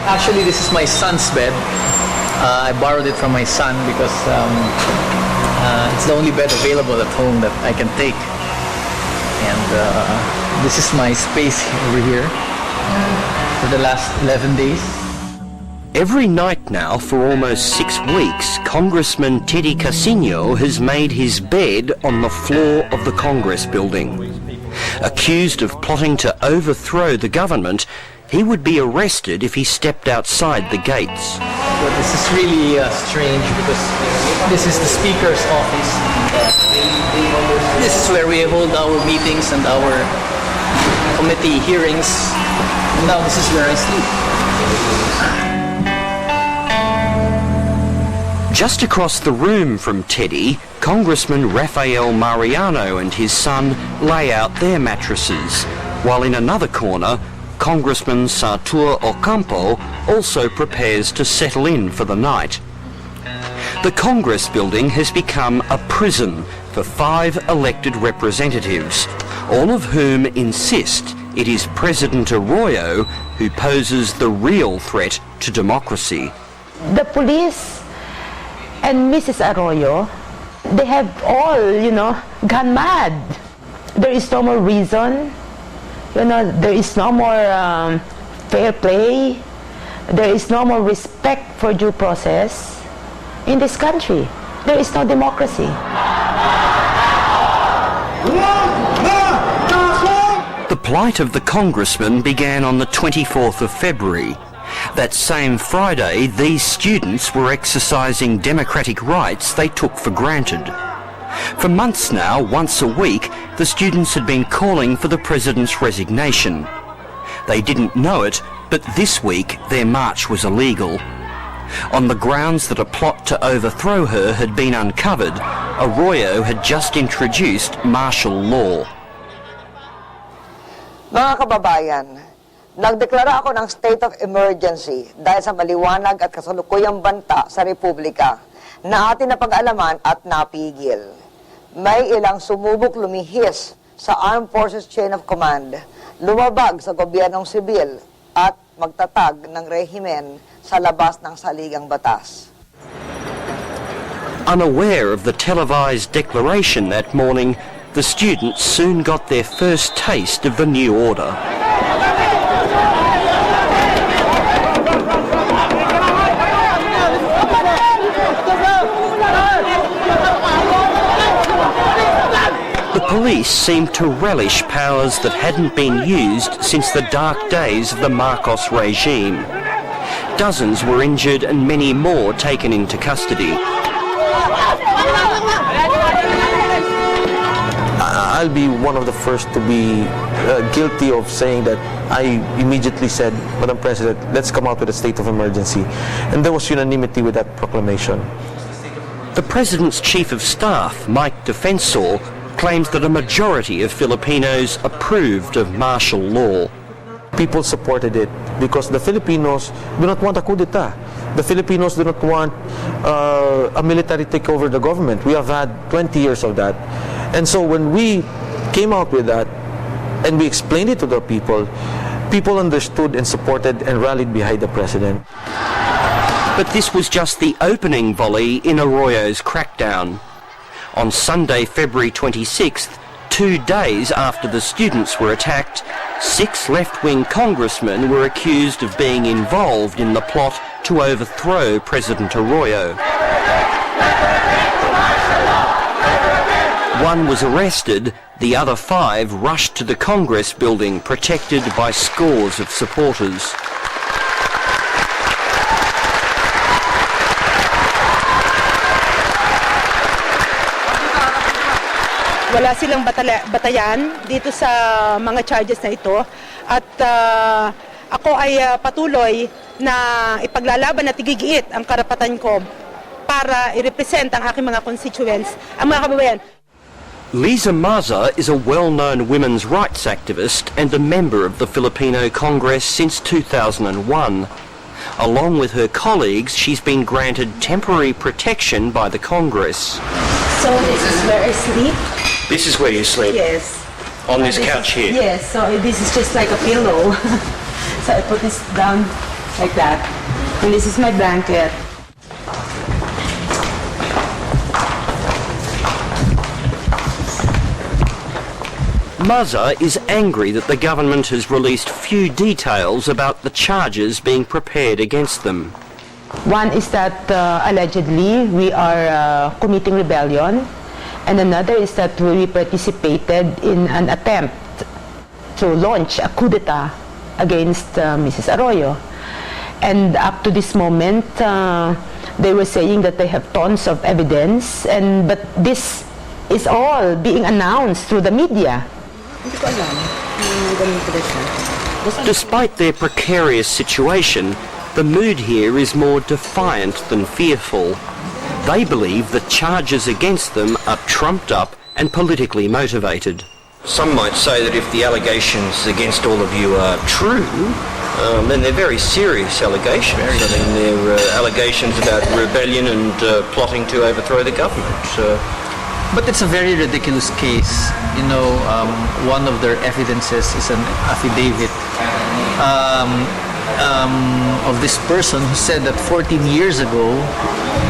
Actually, this is my son's bed. I borrowed it from my son because it's the only bed available at home that I can take. And this is my space over here for the last 11 days. Every night now for almost 6 weeks, Congressman Teddy Casino has made his bed on the floor of the Congress building. Accused of plotting to overthrow the government, he would be arrested if he stepped outside the gates. But this is really strange because this is the Speaker's office. This is where we hold our meetings and our committee hearings. And now this is where I sleep. Just across the room from Teddy, Congressman Rafael Mariano and his son lay out their mattresses, while in another corner, Congressman Sartor Ocampo also prepares to settle in for the night. The Congress building has become a prison for 5 elected representatives, all of whom insist it is President Arroyo who poses the real threat to democracy. The police and Mrs. Arroyo, they have all, gone mad. There is no more reason. There is no more fair play. There is no more respect for due process in this country. There is no democracy. The plight of the congressman began on the 24th of February. That same Friday, these students were exercising democratic rights they took for granted. For months now, once a week, the students had been calling for the president's resignation. They didn't know it, but this week their march was illegal. On the grounds that a plot to overthrow her had been uncovered, Arroyo had just introduced martial law. Mga kababayan, nagdeklara ako ng state of emergency dahil sa maliwanag at kasalukuyang banta sa Republika na atin napag-alaman at napigil. May ilang sumubok lumihis sa Armed Forces Chain of Command, lumabag sa gobyernong sibil at magtatag ng rehimen sa labas ng saligang batas. Unaware of the televised declaration that morning, the students soon got their first taste of the new order. The police seemed to relish powers that hadn't been used since the dark days of the Marcos regime. Dozens were injured and many more taken into custody. I'll be one of the first to be guilty of saying that I immediately said, Madam President, let's come out with a state of emergency. And there was unanimity with that proclamation. The President's Chief of Staff, Mike Defensor, claims that a majority of Filipinos approved of martial law. People supported it because the Filipinos do not want a coup d'etat. The Filipinos do not want a military takeover the government. We have had 20 years of that. And so when we came out with that and we explained it to the people, people understood and supported and rallied behind the president. But this was just the opening volley in Arroyo's crackdown. On Sunday, February 26th, 2 days after the students were attacked, 6 left-wing congressmen were accused of being involved in the plot to overthrow President Arroyo. One was arrested, the other 5 rushed to the Congress building protected by scores of supporters. Wala silang batayan dito sa mga charges na ito at ako ay patuloy na ipaglalaban at igigiit ang karapatan ko para i-represent ang aking mga constituents, ang mga kababayan. Liza Maza is a well-known women's rights activist and a member of the Filipino Congress since 2001. Along with her colleagues, she's been granted temporary protection by the Congress. So this is where I sleep? This is where you sleep? Yes. On this couch here? Yes, so this is just like a pillow. So I put this down like that. And this is my blanket. Maza is angry that the government has released few details about the charges being prepared against them. One is that allegedly we are committing rebellion, and another is that we participated in an attempt to launch a coup d'etat against Mrs. Arroyo. And up to this moment, they were saying that they have tons of evidence, but this is all being announced through the media. Despite their precarious situation, the mood here is more defiant than fearful. They believe the charges against them are trumped up and politically motivated. Some might say that if the allegations against all of you are true, then they're very serious allegations. I mean, they're allegations about rebellion and plotting to overthrow the government. But it's a very ridiculous case. You know, one of their evidences is an affidavit of this person who said that 14 years ago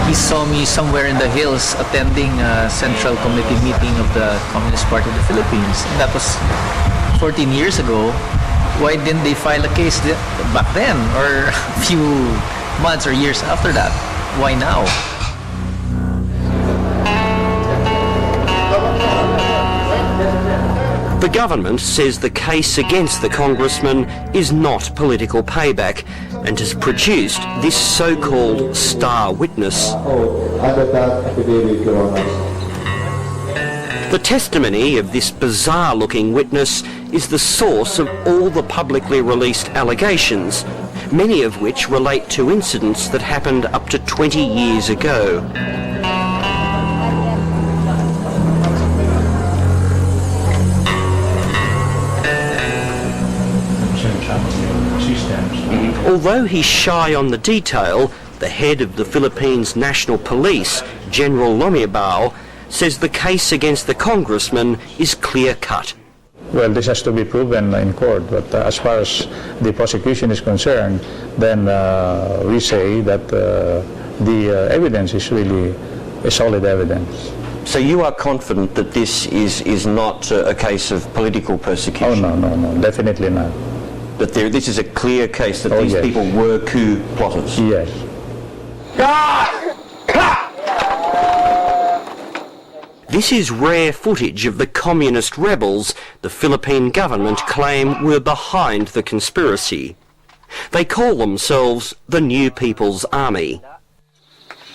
he saw me somewhere in the hills attending a central committee meeting of the Communist Party of the Philippines. And that was 14 years ago. Why didn't they file a case back then, or a few months or years after that? Why now? The government says the case against the congressman is not political payback and has produced this so-called star witness. The testimony of this bizarre-looking witness is the source of all the publicly released allegations, many of which relate to incidents that happened up to 20 years ago. Although he's shy on the detail, the head of the Philippines National Police, General Lomiabao, says the case against the congressman is clear-cut. Well, this has to be proven in court, but as far as the prosecution is concerned, then we say that the evidence is really a solid evidence. So you are confident that this is not a case of political persecution? Oh, no, definitely not. That this is a clear case that these yes. people were coup plotters? Yes. This is rare footage of the communist rebels the Philippine government claim were behind the conspiracy. They call themselves the New People's Army.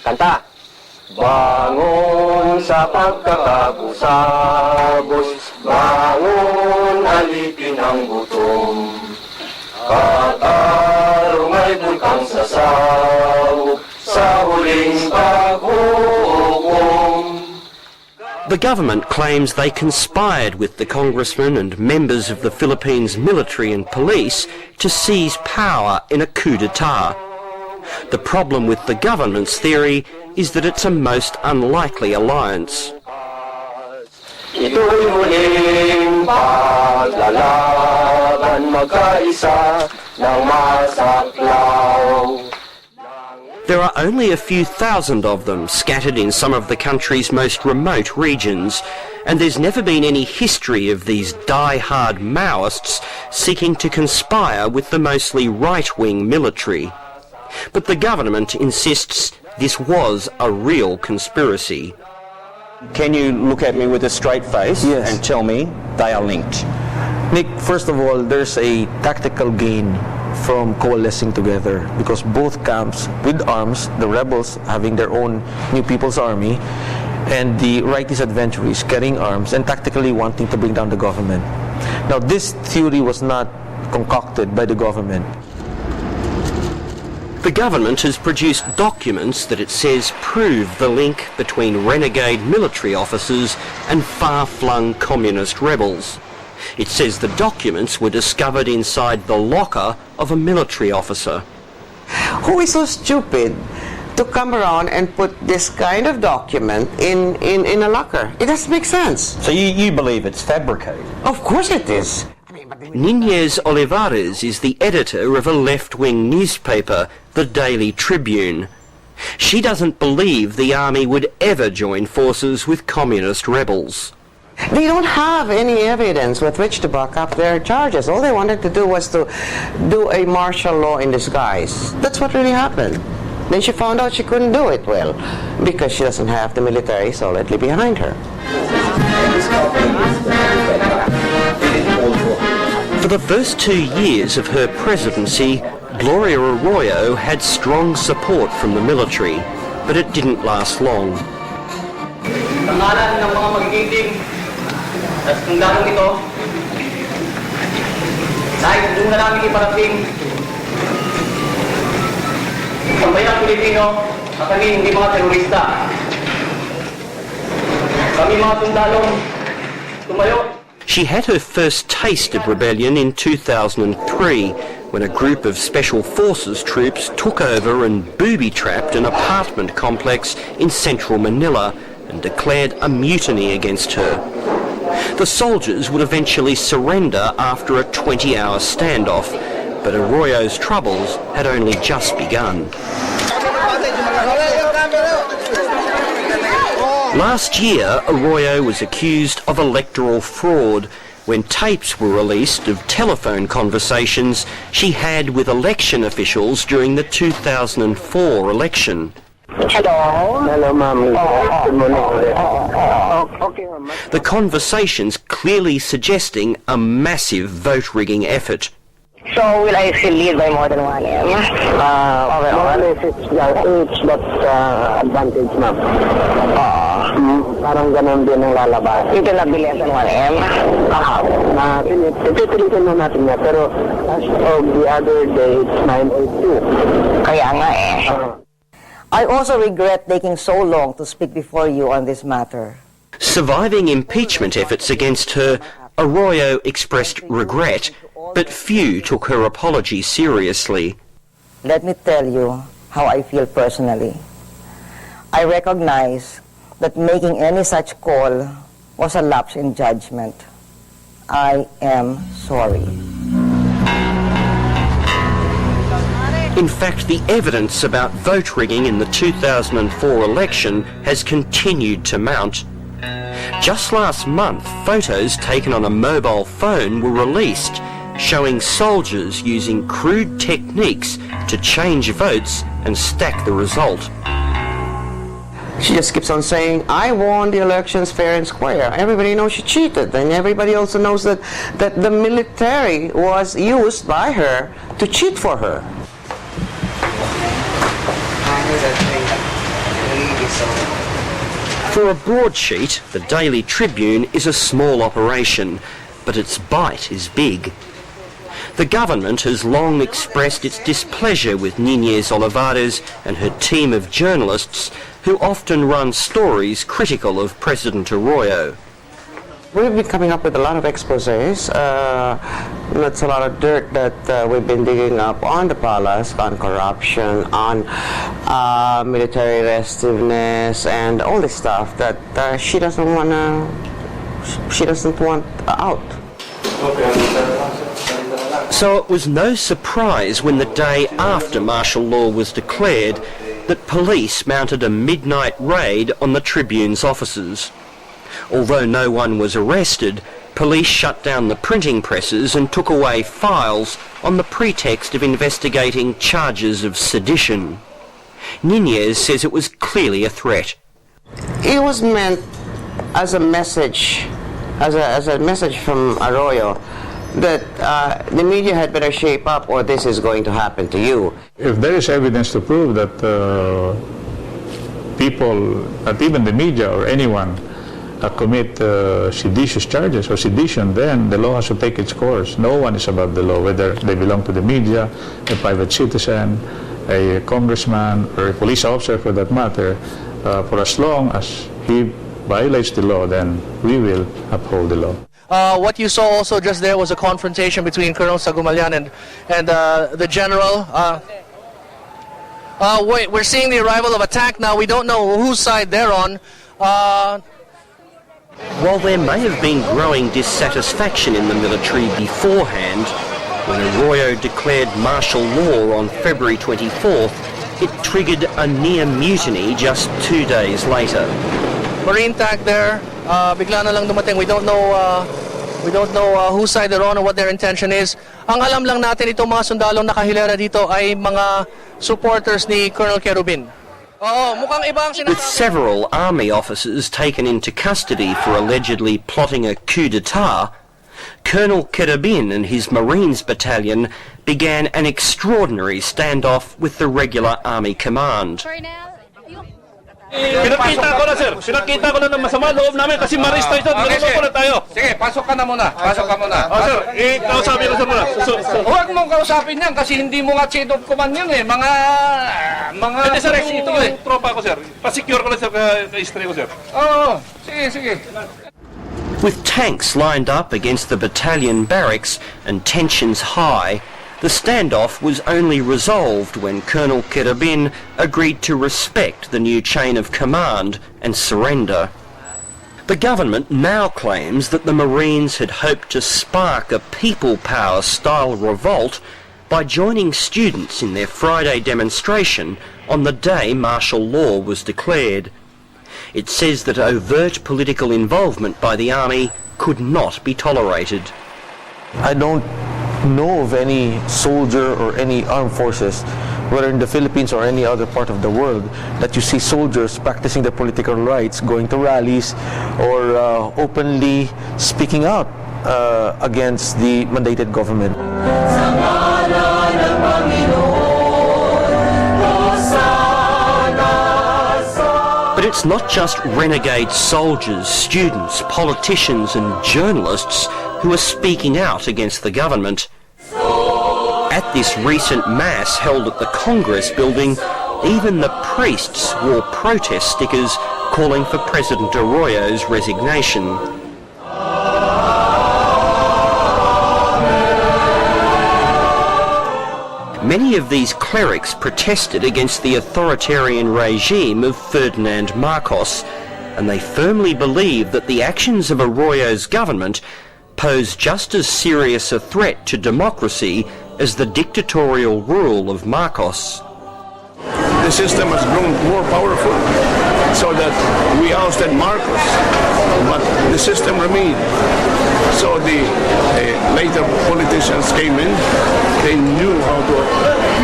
Kanta. Bangon sa pagkakabusabos, bangon alipin ang gutom. Katarong ay bulkang sasawok sa huling paghukom. The government claims they conspired with the congressman and members of the Philippines military and police to seize power in a coup d'etat. The problem with the government's theory is that it's a most unlikely alliance. Ito'y huling paglalaban magkaisa ng masaklaw. There are only a few thousand of them scattered in some of the country's most remote regions, and there's never been any history of these die-hard Maoists seeking to conspire with the mostly right-wing military. But the government insists this was a real conspiracy. Can you look at me with a straight face and tell me they are linked? Nick, first of all, there's a tactical gain from coalescing together because both camps with arms, the rebels having their own New People's Army, and the righties adventurers carrying arms and tactically wanting to bring down the government. Now, this theory was not concocted by the government. The government has produced documents that it says prove the link between renegade military officers and far-flung communist rebels. It says the documents were discovered inside the locker of a military officer. Who is so stupid to come around and put this kind of document in a locker? It doesn't make sense. So you believe it's fabricated? Of course it is. Nunez Olivares is the editor of a left-wing newspaper, the Daily Tribune. She doesn't believe the army would ever join forces with communist rebels. They don't have any evidence with which to back up their charges. All they wanted to do was to do a martial law in disguise. That's what really happened. Then she found out she couldn't do it well because she doesn't have the military solidly behind her. For the first 2 years of her presidency, Gloria Arroyo had strong support from the military, but it didn't last long. Pangalan ng mga magigiting at tungdanong ito, dahil doon na namin iparating ang bayang Pilipino na kami hindi mga terorista. Kami mga tungdanong tumayo. She had her first taste of rebellion in 2003 when a group of Special Forces troops took over and booby-trapped an apartment complex in central Manila and declared a mutiny against her. The soldiers would eventually surrender after a 20-hour standoff, but Arroyo's troubles had only just begun. Last year, Arroyo was accused of electoral fraud when tapes were released of telephone conversations she had with election officials during the 2004 election. Hello? Hello, ma'am. Good morning. Okay, ma'am. The conversations clearly suggesting a massive vote-rigging effort. So will I still lead by more than 1 M? More or less it's that advantage, ma'am. Parang ganun din ang lalabas. You cannot be less than 1 M? Ipipilitin na natin niya, pero as of the other day, it's 9:02. Kaya nga eh. I also regret taking so long to speak before you on this matter. Surviving impeachment efforts against her, Arroyo expressed regret, but few took her apology seriously. Let me tell you how I feel personally. I recognize that making any such call was a lapse in judgment. I am sorry. In fact, the evidence about vote rigging in the 2004 election has continued to mount. Just last month, photos taken on a mobile phone were released showing soldiers using crude techniques to change votes and stack the result. She just keeps on saying, I won the elections fair and square. Everybody knows she cheated, and everybody also knows that the military was used by her to cheat for her. For a broadsheet, the Daily Tribune is a small operation, but its bite is big. The government has long expressed its displeasure with Nunez Olivares and her team of journalists who often run stories critical of President Arroyo. We've been coming up with a lot of exposés. That's a lot of dirt that we've been digging up on the palace, on corruption, on military restiveness, and all this stuff that she doesn't want out. So it was no surprise when the day after martial law was declared that police mounted a midnight raid on the Tribune's offices. Although no one was arrested, police shut down the printing presses and took away files on the pretext of investigating charges of sedition. Nunez says it was clearly a threat. It was meant as a message, as a message from Arroyo that the media had better shape up or this is going to happen to you. If there is evidence to prove that people, not even the media or anyone, commit seditious charges or sedition, then the law has to take its course. No one is above the law, whether they belong to the media, a private citizen, a congressman, or a police officer for that matter. For as long as he violates the law, then we will uphold the law. What you saw also just there was a confrontation between Colonel Sagumalyan and the general. We're seeing the arrival of attack now. We don't know whose side they're on. While there may have been growing dissatisfaction in the military beforehand, when Arroyo declared martial law on February 24th, it triggered a near mutiny just 2 days later. Marine tank there, bigla na lang dumating. We don't know whose side they're on or what their intention is. Ang alam lang natin, itong mga sundalong nakahilera dito ay mga supporters ni Colonel Kerubin. Mukhang iba ang With several army officers taken into custody for allegedly plotting a coup d'etat, Colonel Kerubin and his Marines battalion began an extraordinary standoff with the regular army command. Pinakita ko na, sir. Pinakita ko na ng masama loob namin kasi ma-arrest tayo. Naluloko na tayo. Sige, pasok ka na muna. Pasok ka muna. Sir, kausapin ko, sir, muna. Huwag mong kausapin yan kasi hindi mo nga chain of command yun eh. Mga sir, press ito eh. yung tropa ko, sir. Pa-secure ko na, sir, ka-history ko, sir. Oo, sige. With tanks lined up against the battalion barracks and tensions high, the standoff was only resolved when Colonel Kerubin agreed to respect the new chain of command and surrender. The government now claims that the Marines had hoped to spark a people power style revolt by joining students in their Friday demonstration on the day martial law was declared. It says that overt political involvement by the army could not be tolerated. I don't know of any soldier or any armed forces, whether in the Philippines or any other part of the world, that you see soldiers practicing their political rights, going to rallies, or openly speaking out against the mandated government. But it's not just renegade soldiers, students, politicians and journalists who are speaking out against the government. At this recent mass held at the Congress building, even the priests wore protest stickers calling for President Arroyo's resignation. Many of these clerics protested against the authoritarian regime of Ferdinand Marcos, and they firmly believe that the actions of Arroyo's government pose just as serious a threat to democracy as the dictatorial rule of Marcos. The system has grown more powerful so that we ousted Marcos, but the system remained. So the later politicians came in, they knew how to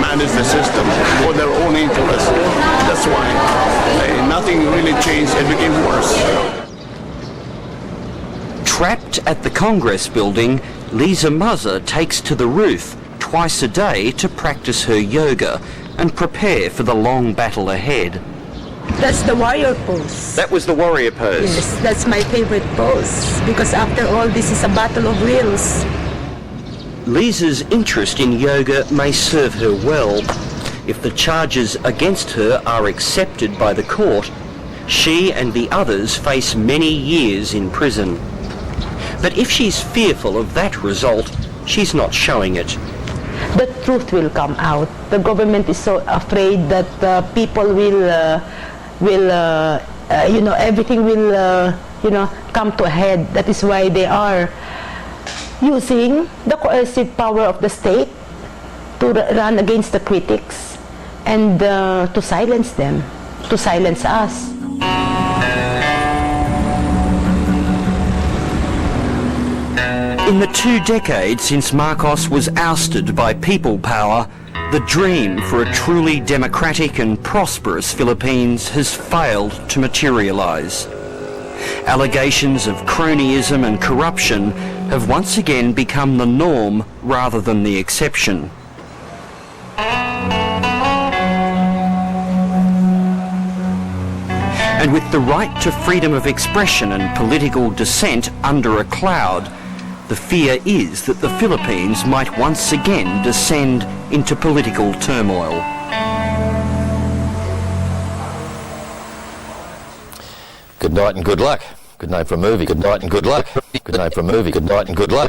manage the system for their own interests. That's why nothing really changed, it became worse. Trapped at the Congress building, Lisa Muzzer takes to the roof twice a day to practice her yoga and prepare for the long battle ahead. That's the warrior pose. That was the warrior pose? Yes, that's my favorite pose because after all this is a battle of wills. Lisa's interest in yoga may serve her well. If the charges against her are accepted by the court, she and the others face many years in prison. But if she's fearful of that result, she's not showing it. The truth will come out. The government is so afraid that people will everything will, come to a head. That is why they are using the coercive power of the state to run against the critics and to silence them, to silence us. In the 2 decades since Marcos was ousted by people power, the dream for a truly democratic and prosperous Philippines has failed to materialise. Allegations of cronyism and corruption have once again become the norm rather than the exception. And with the right to freedom of expression and political dissent under a cloud, the fear is that the Philippines might once again descend into political turmoil. Good night and good luck. Good night for a movie. Good night and good luck. Good night for a movie. Good night and good luck.